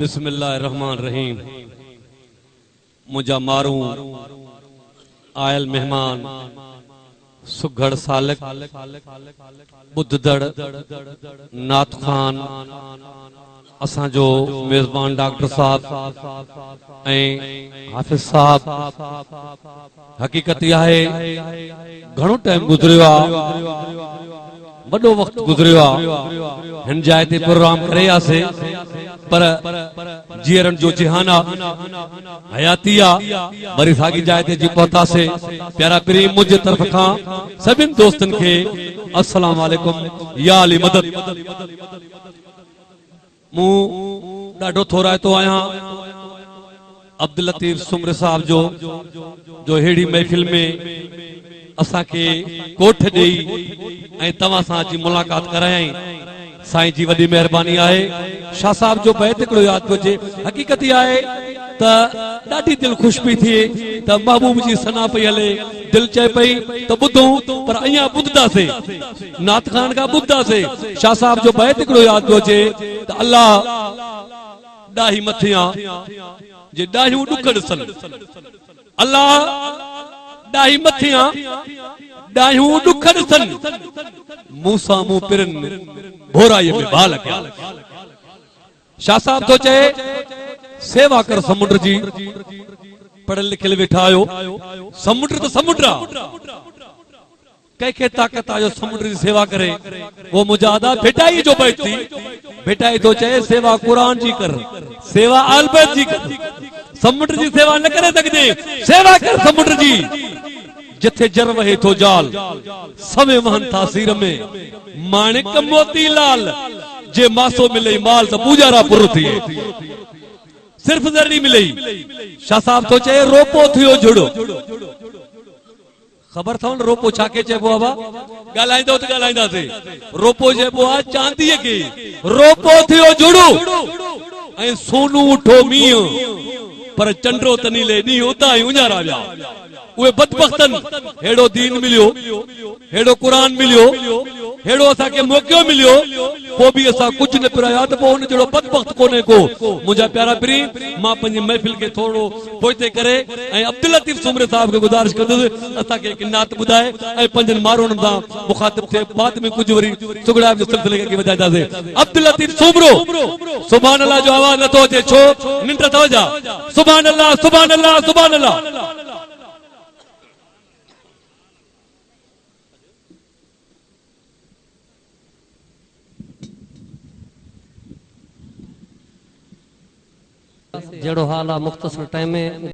बिस्मिल्लाहिर्रहमानिर्रहीम। मुझा मारू आयल मेहमान सुघड़ सालक बुद्धदड़ नाथ खान असा जो मेजबान डॉक्टर साहब हाफिज साहब। हकीकत यह है घणो टाइम गुजरियो वडो वक्त गुजरियो हिन जाए ते प्रोग्राम करे आसे पर जीअरन जो जिहाना हयातिया वरी सागी जाए ते जी पहुतासे। प्यारा पीरी मुझे तरफ खां सभिन दोस्तन के अस्सलाम वालेकुम या अली मदद। मु डाढो थोरायतो आया अब्दुल लतीफ सुमर साहब जो हेड़ी महफिल में असा के कोठ देई ऐं तवा सा जी मुलाकात कराई साईं जी वडी मेहरबानी आहे। शाह साहब जो बैत हिकिड़ो याद पहुचे। हकीकत यह है त ॾाढी दिल खुश पई थिए त महबूब जी सना पई हले। दिल चए पई त ॿुधूं पर अञा ॿुधंदासीं नात खान का ॿुधंदासीं। शाह साहब जो बैत हिकिड़ो याद पहुचे त अल्लाह ॾाही मथियां जे ॾाहियूं ॾुख ॾिसन। अल्लाह ॾाही मथियां ॾाहियूं ॾुख ॾिसन। मूसा मूं पिरन भोराई में बाल कया। शाह साहब तो चए सेवा कर समुद्र जी। पढ़ल लिखल वेठा आयो समुद्र तो समुद्र कह ताकत आयो समुद्र की सेवा करे वो मुजादा भेटाई जो बैठ थी। भेटाई तो चए सेवा कुरान जी कर सेवा आलबैत जी कर। समुद्र जी सेवा न करे सकते सेवा कर समुद्र जी। जिथे जर वहे तो जाल सवे महन तासीर में माणिक मोती लाल जे मासो मिले माल तो पूजारा पुर थिए सिर्फ जरी मिले। शाह साहब तो चए रोपो थियो जुड़ो। खबर था रोपो छाके चइबो बाबा गालाइंदो त गालाइंदासे। रोपो चइबो आ चांदी के रोपो थियो जुड़ो ऐं सोनू उठो मींह पर चंड्रो तनीले नी उता ही उजारा विया। उहे बदबख्तन हेड़ो दीन मिलियो हेड़ो कुरान मिलियो हेड़ो असा के मौको मिलियो वो भी असा कुछ न पिराया तो उन जड़ो बदबख्त कोने को। मुझा प्यारा पीरी मां पंहिंजी महफिल के थोड़ो पोइते करे ऐं अब्दुल लतीफ सुमरे साहब के गुजारिश कंदुसि असा के एक नात बुधाए ऐं पंजन मारोन दा मुखातिब थे। बाद में कुछ वरी सुगड़ा के सिलसिले के वधाइदासे। अब्दुल लतीफ सुमरो सुभान अल्लाह जो आवाज न तो अचे छो निंड तो जा। सुभान अल्लाह सुभान अल्लाह सुभान अल्लाह। जड़ो हाल मुख्तसर टाइम में